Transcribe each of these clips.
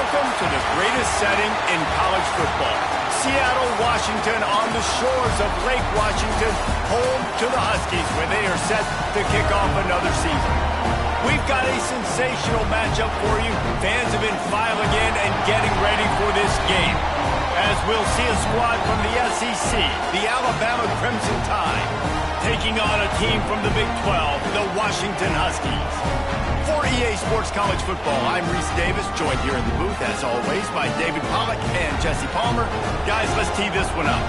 Welcome to the greatest setting in college football. Seattle, Washington, on the shores of Lake Washington, home to the Huskies, where they are set to kick off another season. We've got a sensational matchup for you. Fans have been filing in and getting ready for this game, as we'll see a squad from the SEC, the Alabama Crimson Tide, taking on a team from the Big 12, the Washington Huskies. For EA Sports College Football, I'm Reese Davis, joined here in the booth, as always, by David Pollack and Jesse Palmer. Guys, let's tee this one up.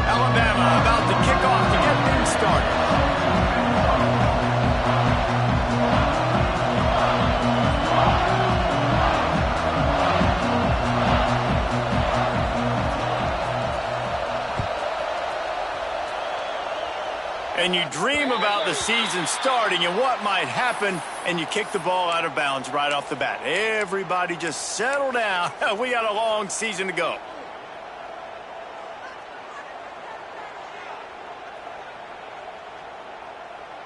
Alabama about to kick off to get things started. And you dream about the season starting and what might happen, and you kick the ball out of bounds right off the bat. Everybody just settle down. We got a long season to go.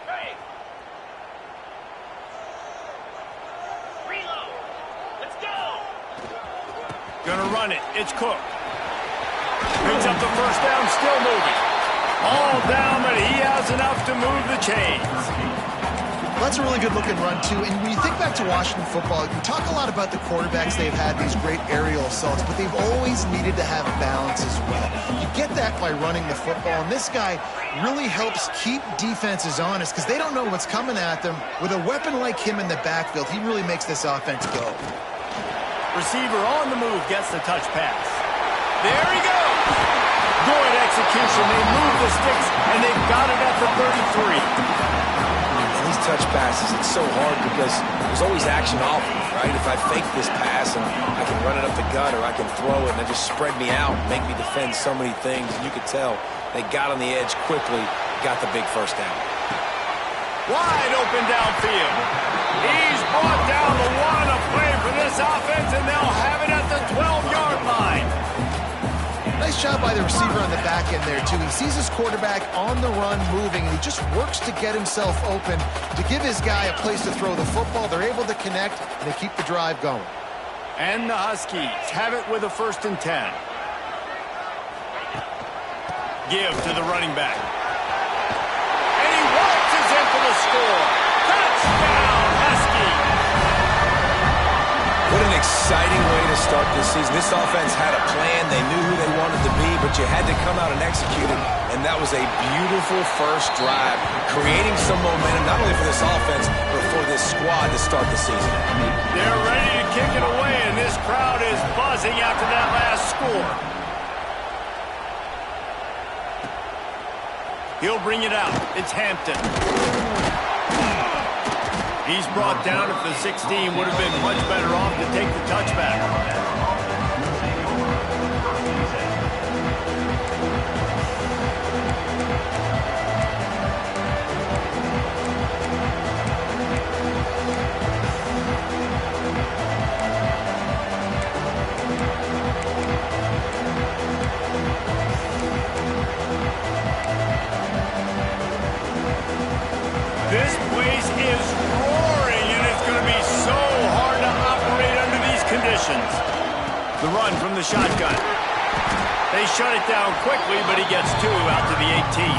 Hey. Reload. Let's go. Gonna run it. It's Cook. Picks up the first down, still moving. All down, but he has enough to move the chains. That's a really good-looking run, too. And when you think back to Washington football, you talk a lot about the quarterbacks. They've had these great aerial assaults, but they've always needed to have balance as well. You get that by running the football, and this guy really helps keep defenses honest because they don't know what's coming at them. With a weapon like him in the backfield, he really makes this offense go. Receiver on the move gets the touch pass. There he goes. Good execution. They move the sticks, and they've got it at the 33. And these touch passes, it's so hard because there's always action off of it, right? If I fake this pass and I can run it up the gut or I can throw it and it just spread me out and make me defend so many things. And you could tell they got on the edge quickly, got the big first down. Wide open downfield. He's brought down the one to play for this offense, and they'll have it at the 12-yard line. Nice job by the receiver on the back end there, too. He sees his quarterback on the run moving, and he just works to get himself open to give his guy a place to throw the football. They're able to connect, and they keep the drive going. And the Huskies have it with a 1st and 10. Give to the running back. And he waltzes in for the score. Touchdown, Huskies! What an exciting way to start this season. This offense had a plan. They knew who they wanted to be, but you had to come out and execute it. And that was a beautiful first drive, creating some momentum, not only for this offense, but for this squad to start the season. They're ready to kick it away, and this crowd is buzzing after that last score. He'll bring it out. It's Hampton. He's brought down at the 16. Would have been much better off to take the touchback. This place is roaring, and it's going to be so hard to operate under these conditions. The run from the shotgun. They shut it down quickly, but he gets 2 out to the 18.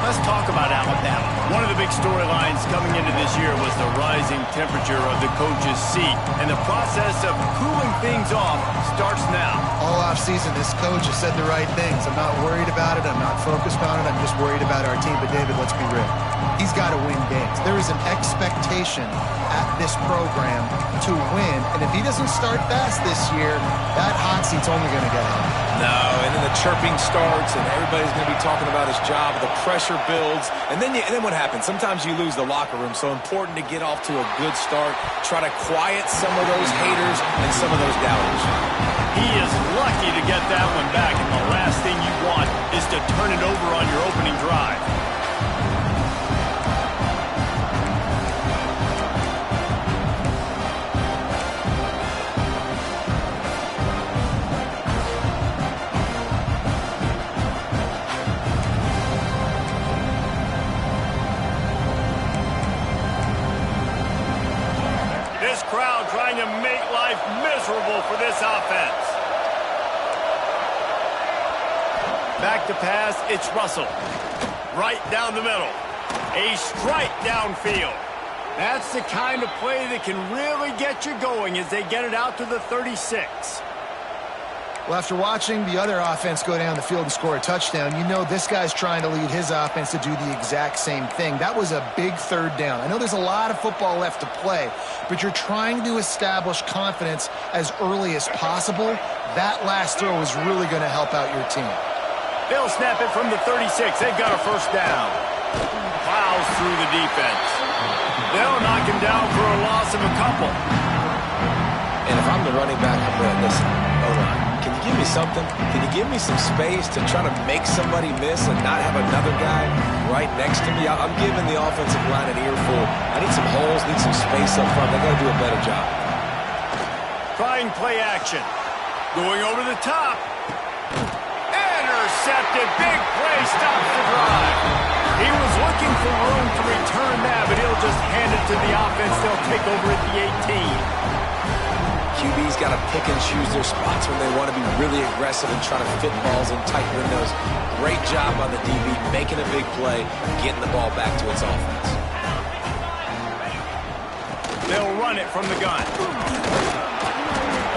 Let's talk about Alabama. One of the big storylines coming into this year was the rising temperature of the coach's seat, and the process of cooling things off starts now. All offseason, this coach has said the right things. I'm not worried about it. I'm not focused on it. I'm just worried about our team. But, David, let's be real. He's got to win games. There is an expectation at this program to win, and if he doesn't start fast this year, that hot seat's only going to get hot. No, and then the chirping starts, and everybody's going to be talking about his job. The pressure builds, and then what happens? Sometimes you lose the locker room, so important to get off to a good start. Try to quiet some of those haters and some of those doubters. He is lucky to get that one back, and the last thing you want is to turn it over on your opening drive. for this offense. Back to pass, it's Russell. Right down the middle. A strike downfield. That's the kind of play that can really get you going as they get it out to the 36. Well, after watching the other offense go down the field and score a touchdown, you know this guy's trying to lead his offense to do the exact same thing. That was a big third down. I know there's a lot of football left to play, but you're trying to establish confidence as early as possible. That last throw is really going to help out your team. They'll snap it from the 36. They've got a first down. Plows through the defense. They'll knock him down for a loss of a couple. And if I'm the running back, I'm going to listen. Hold on. Can you give me something? Can you give me some space to try to make somebody miss and not have another guy right next to me? I'm giving the offensive line an earful. I need some holes, need some space up front. They got to do a better job. Trying play action. Going over the top. Intercepted. Big play stops the drive. He was looking for room to return that, but he'll just hand it to the offense. They'll take over at the 18. QB's got to pick and choose their spots when they want to be really aggressive and try to fit balls in tight windows. Great job by the DB making a big play, getting the ball back to its offense. They'll run it from the gun.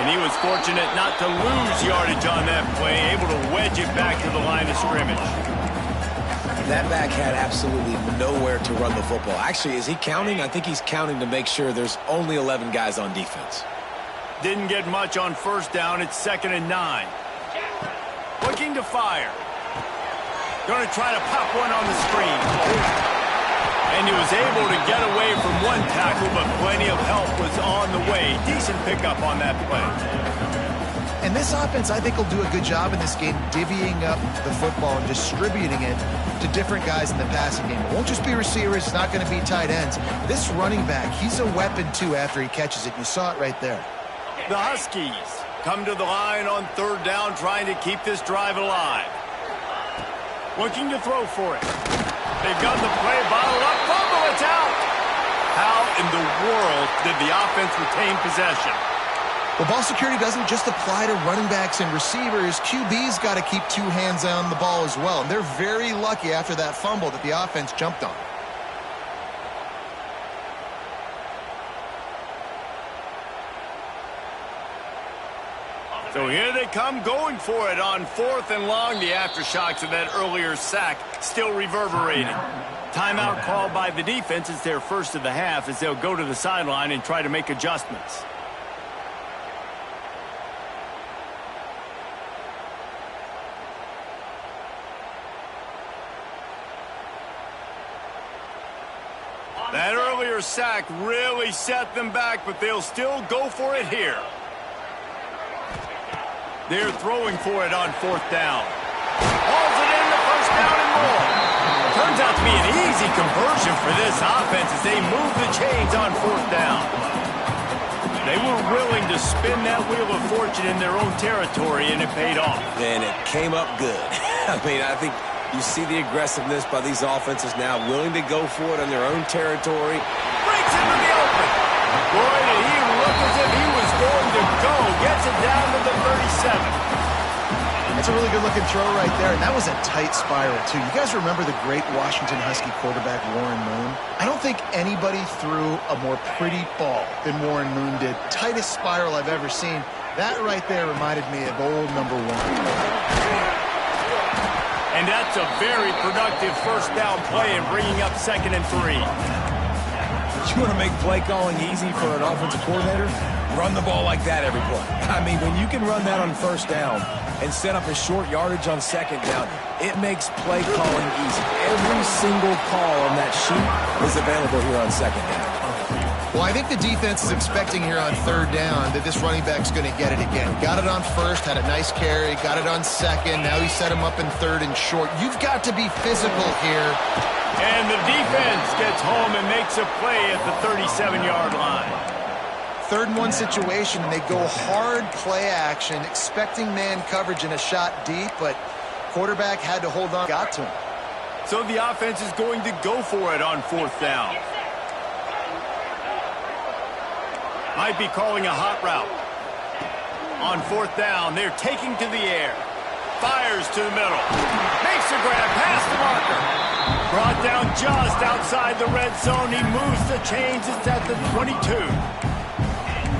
And he was fortunate not to lose yardage on that play, able to wedge it back to the line of scrimmage. That back had absolutely nowhere to run the football. Actually, is he counting? I think he's counting to make sure there's only 11 guys on defense. Didn't get much on first down. It's 2nd and 9. Looking to fire. Going to try to pop one on the screen. And he was able to get away from one tackle, but plenty of help was on the way. Decent pickup on that play. And this offense, I think, will do a good job in this game divvying up the football and distributing it to different guys in the passing game. It won't just be receivers. It's not going to be tight ends. This running back, he's a weapon, too, after he catches it. You saw it right there. The Huskies come to the line on 3rd down, trying to keep this drive alive. Looking to throw for it. They've got the play bottled up. Fumble, it's out. How in the world did the offense retain possession? Well, ball security doesn't just apply to running backs and receivers. QB's got to keep 2 hands on the ball as well. And they're very lucky after that fumble that the offense jumped on. So here they come going for it on 4th and long. The aftershocks of that earlier sack still reverberating. Timeout called by the defense. It's their first of the half as they'll go to the sideline and try to make adjustments. That earlier sack really set them back, but they'll still go for it here. They're throwing for it on 4th down. Hauls it in the first down and more. Turns out to be an easy conversion for this offense as they move the chains on 4th down. They were willing to spin that wheel of fortune in their own territory, and it paid off. And it came up good. I mean, I think you see the aggressiveness by these offenses now, willing to go for it on their own territory. Breaks into the open. Boy, did he look as if he was going to go. Gets it down to the 37. That's a really good-looking throw right there, and that was a tight spiral, too. You guys remember the great Washington Husky quarterback Warren Moon? I don't think anybody threw a more pretty ball than Warren Moon did. Tightest spiral I've ever seen. That right there reminded me of old number 1. And that's a very productive first down play and bringing up 2nd and 3. You want to make play calling easy for an offensive coordinator? Run the ball like that every play. I mean, when you can run that on first down and set up a short yardage on 2nd down, it makes play calling easy. Every single call on that sheet is available here on 2nd down. Well, I think the defense is expecting here on 3rd down that this running back's going to get it again. Got it on 1st, had a nice carry, got it on 2nd. Now he set him up in 3rd and short. You've got to be physical here. And the defense gets home and makes a play at the 37-yard line. 3rd and 1 situation, and they go hard play action, expecting man coverage and a shot deep, but quarterback had to hold on, got to him. So the offense is going to go for it on 4th down. Might be calling a hot route. On fourth down, they're taking to the air. Fires to the middle. Makes a grab past the marker. Brought down just outside the red zone. He moves the chains. It's at the 22.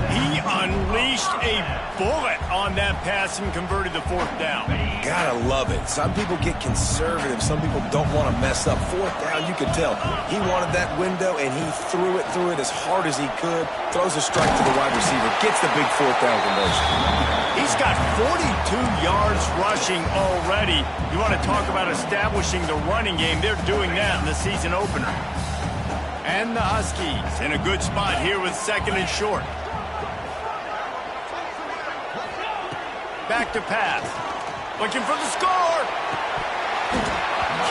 He unleashed a bullet on that pass and converted the fourth down. Gotta love it. Some people get conservative. Some people don't want to mess up. Fourth down, you could tell. He wanted that window, and he threw it as hard as he could. Throws a strike to the wide receiver. Gets the big fourth down conversion. He's got 42 yards rushing already. You want to talk about establishing the running game. They're doing that in the season opener. And the Huskies in a good spot here with second and short. Back to pass. Looking for the score.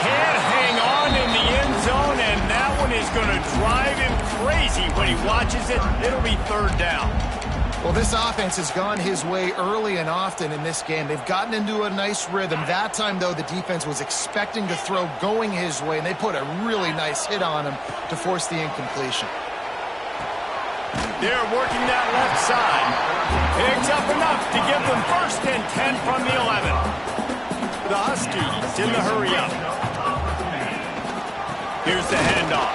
Can't hang on in the end zone, and that one is going to drive him crazy when he watches it. It'll be third down. Well, this offense has gone his way early and often in this game. They've gotten into a nice rhythm. That time, though, the defense was expecting to throw going his way, and they put a really nice hit on him to force the incompletion. They're working that left side. Picks up enough to give them first and 10 from the 11. The Huskies in the hurry-up. Here's the handoff.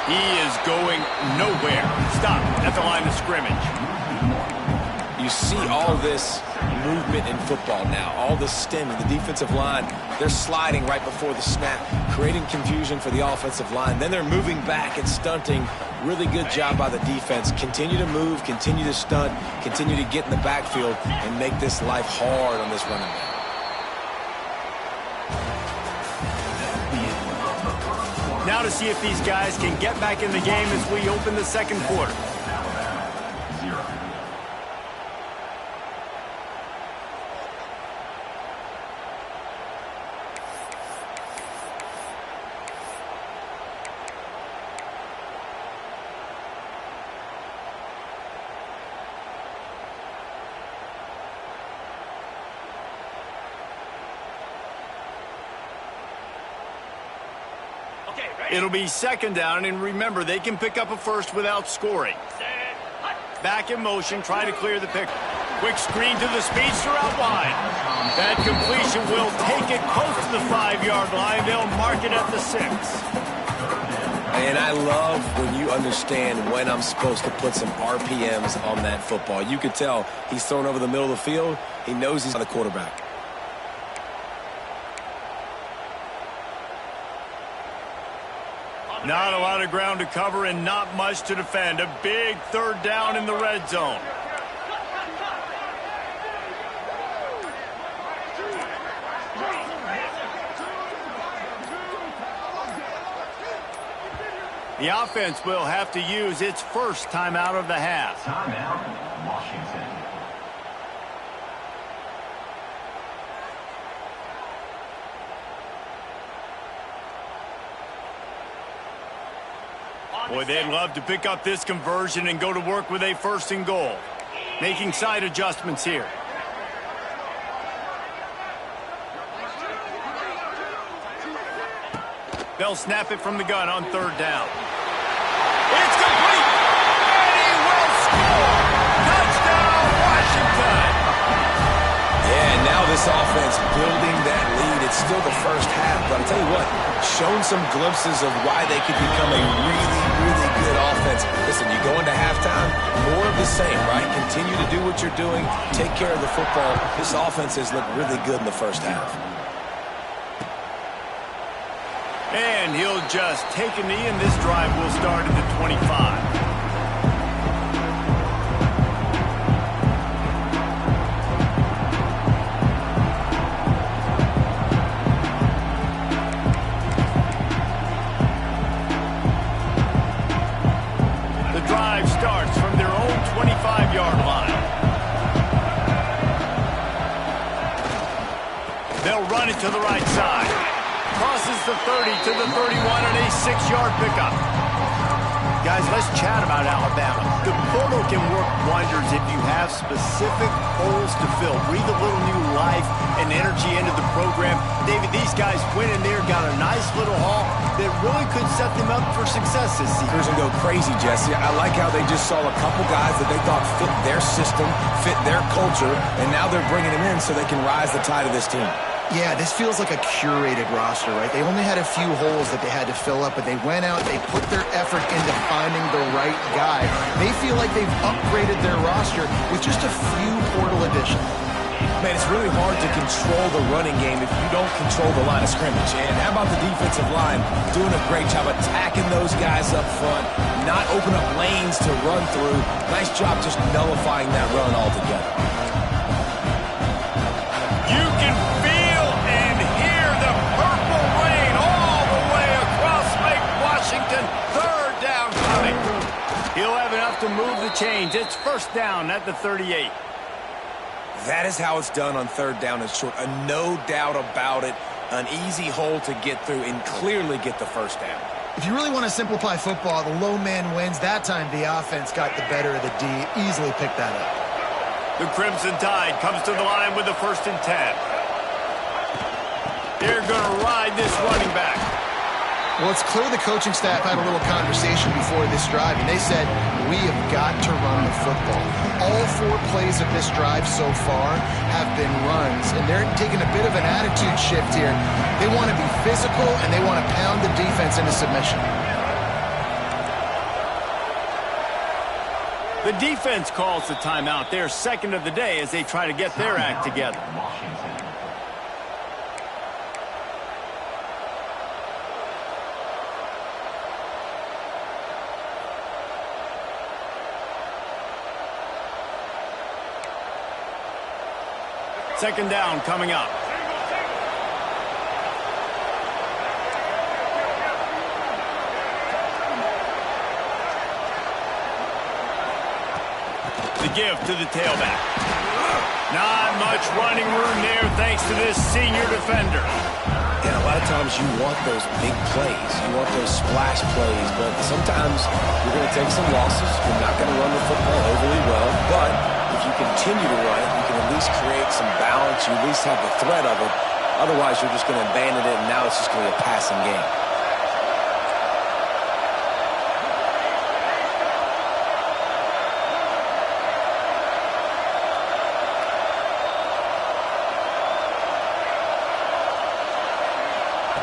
He is going nowhere. Stop at the line of scrimmage. You see all this movement in football now, all the stemming, the defensive line, they're sliding right before the snap, creating confusion for the offensive line. Then they're moving back and stunting. Really good job by the defense. Continue to move, continue to stunt, continue to get in the backfield and make this life hard on this running back. Now to see if these guys can get back in the game as we open the second quarter. It'll be second down, and remember, they can pick up a first without scoring. Back in motion, trying to clear the pick. Quick screen to the speedster out wide. That completion will take it close to the 5-yard line. They'll mark it at the 6. And I love when you understand when I'm supposed to put some RPMs on that football. You could tell he's thrown over the middle of the field. He knows he's the quarterback. Not a lot of ground to cover and not much to defend. A big third down in the red zone. The offense will have to use its first timeout of the half. Timeout, Washington. Boy, they'd love to pick up this conversion and go to work with a first and goal. Making side adjustments here. They'll snap it from the gun on third down. It's complete! And he will score! Touchdown, Washington! Yeah, and now this offense building that lead. It's still the first half, but I'll tell you what, shown some glimpses of why they could become a really, really good offense. Listen, you go into halftime, more of the same, right? Continue to do what you're doing, take care of the football. This offense has looked really good in the first half. And he'll just take a knee, and this drive will start at the 25. The drive starts from their own 25-yard line. They'll run it to the right side. Crosses the 30 to the 31 and a 6-yard pickup. Guys, let's chat about Alabama. The portal can work wonders if you have specific holes to fill. Breathe a little new life and energy into the program. David, these guys went in there, got a nice little haul that really could set them up for success this season. Here's and go crazy, Jesse. I like how they just saw a couple guys that they thought fit their system, fit their culture, and now they're bringing them in so they can rise the tide of this team. Yeah, this feels like a curated roster, right? They only had a few holes that they had to fill up, but they went out, they put their effort into finding the right guy. They feel like they've upgraded their roster with just a few portal additions. Man, it's really hard to control the running game if you don't control the line of scrimmage. And how about the defensive line doing a great job attacking those guys up front, not open up lanes to run through. Nice job just nullifying that run altogether. You can feel and hear the purple rain all the way across Lake Washington. Third down coming. He'll have enough to move the chains. It's first down at the 38. That is how it's done on third down and short. No doubt about it. An easy hole to get through and clearly get the first down. If you really want to simplify football, the low man wins. That time the offense got the better of the D. Easily picked that up. The Crimson Tide comes to the line with the 1st and 10. They're going to ride this running back. Well, it's clear the coaching staff had a little conversation before this drive, and they said, we have got to run the football. All 4 plays of this drive so far have been runs, and they're taking a bit of an attitude shift here. They want to be physical, and they want to pound the defense into submission. The defense calls the timeout. They're second of the day as they try to get their act together. Washington. Second down coming up. The give to the tailback. Not much running room there thanks to this senior defender. And a lot of times you want those big plays. You want those splash plays, but sometimes you're going to take some losses. You're not going to run the football overly well, but if you continue to run it, you can at least create some balance. You at least have the threat of it. Otherwise, you're just going to abandon it, and now it's just going to be a passing game.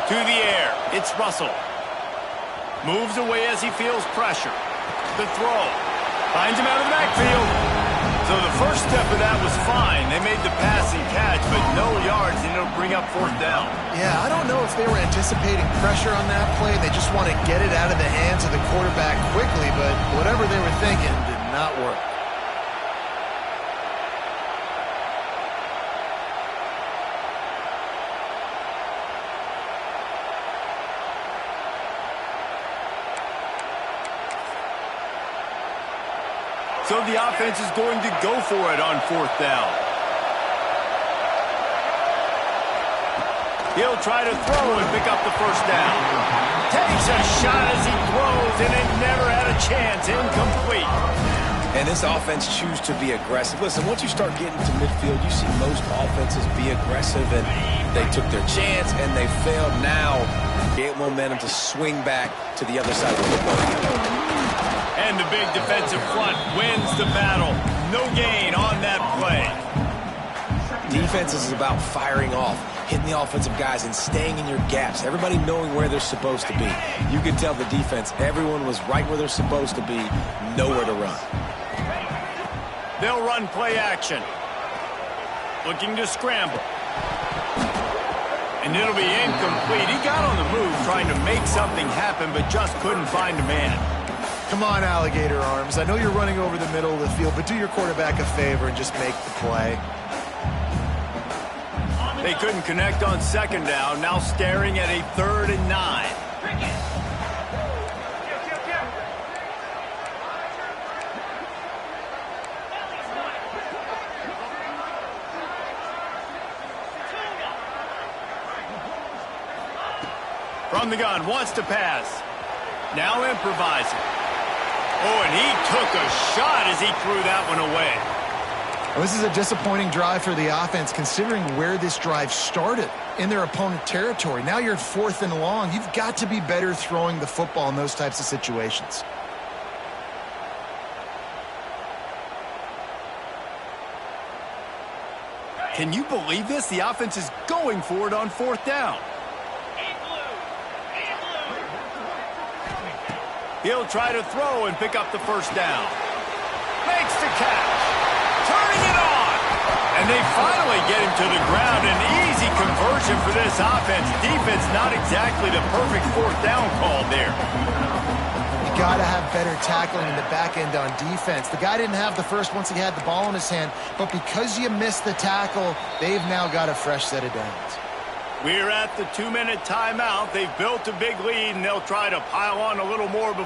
To the air, it's Russell. Moves away as he feels pressure. The throw. Finds him out of the backfield. So the first step of that was fine. They made the passing catch, but no yards, and it'll bring up 4th down. Yeah, I don't know if they were anticipating pressure on that play. They just want to get it out of the hands of the quarterback quickly, but whatever they were thinking did not work. So the offense is going to go for it on 4th down. He'll try to throw and pick up the first down. Takes a shot as he throws, and it never had a chance. Incomplete. And this offense chooses to be aggressive. Listen, once you start getting to midfield, you see most offenses be aggressive, and they took their chance, and they failed. Now, get momentum to swing back to the other side of the football. And the big defensive front wins the battle. No gain on that play. Defense is about firing off, hitting the offensive guys, and staying in your gaps. Everybody knowing where they're supposed to be. You could tell the defense, everyone was right where they're supposed to be, nowhere to run. They'll run play action. Looking to scramble. And it'll be incomplete. He got on the move trying to make something happen, but just couldn't find a man. Come on, alligator arms. I know you're running over the middle of the field, but do your quarterback a favor and just make the play. They couldn't connect on 2nd down, now staring at a 3rd and 9. From the gun, wants to pass. Now improvising. Oh, and he took a shot as he threw that one away. Well, this is a disappointing drive for the offense, considering where this drive started in their opponent territory. Now you're at 4th and long. You've got to be better throwing the football in those types of situations. Can you believe this? The offense is going for it on 4th down. He'll try to throw and pick up the 1st down. Makes the catch. Turning it on. And they finally get him to the ground. An easy conversion for this offense. Defense not exactly the perfect 4th down call there. You got to have better tackling in the back end on defense. The guy didn't have the first once he had the ball in his hand, but because you missed the tackle, they've now got a fresh set of downs. We're at the 2-minute timeout. They've built a big lead, and they'll try to pile on a little more before